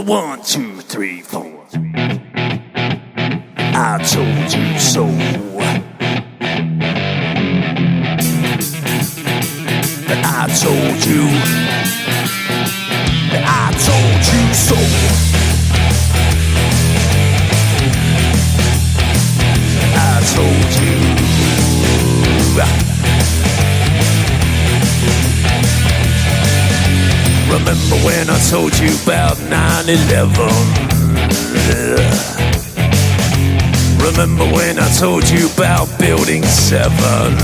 1, 2, 3, 4. I told you so. I told you. I told you so. I told you. Remember when I told you about 9/11? Remember when I told you about Building 7?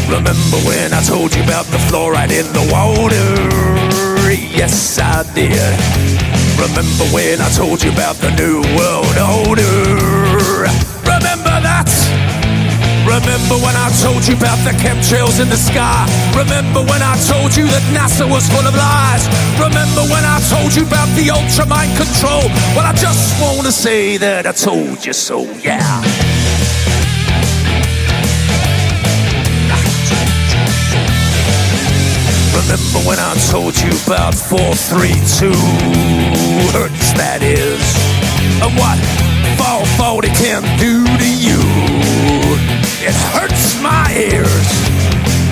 Remember when I told you about the fluoride in the water? Yes, I did. Remember when I told you about the New World Order? Remember that? Remember when I told you about the chemtrails in the sky? Remember when I told you that NASA was full of lies? Remember when I told you about the ultra mind control? Well, I just want to say that I told you so, yeah. Remember when I told you about 432 hertz, that is, and what 440 can do to you? It hurts my ears.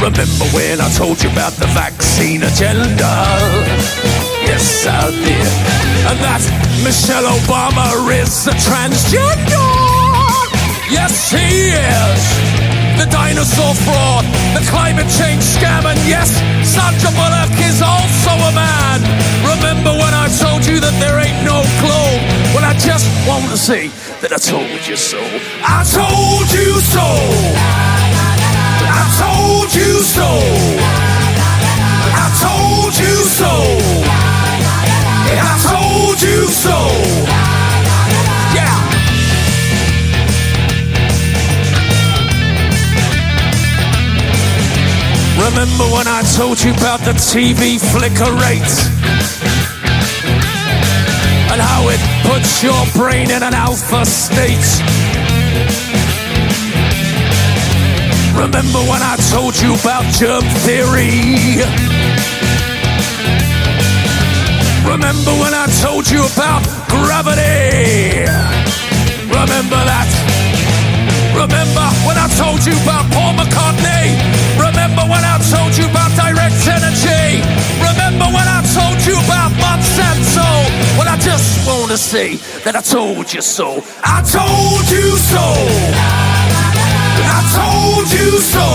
Remember when I told you about the vaccine agenda? Yes, I did. And that Michelle Obama is a transgender. Yes, he is. The dinosaur fraud, the climate change scam, and yes, Sandra Bullock is also a man. Remember when I told you that there ain't no globe? Well, I just want to say that I told you so. I told you so. I told you so. I told you so. I told you so. Yeah. Remember when I told you about the TV flicker rate? And how it puts your brain in an alpha state? Remember when I told you about germ theory? Remember when I told you about gravity? Remember that? Remember when I told you about Paul McCartney? Remember when I told you about direct energy? Remember when I told you about Monsanto? Well, I just want to say that I told you so. I told you so. I told you so.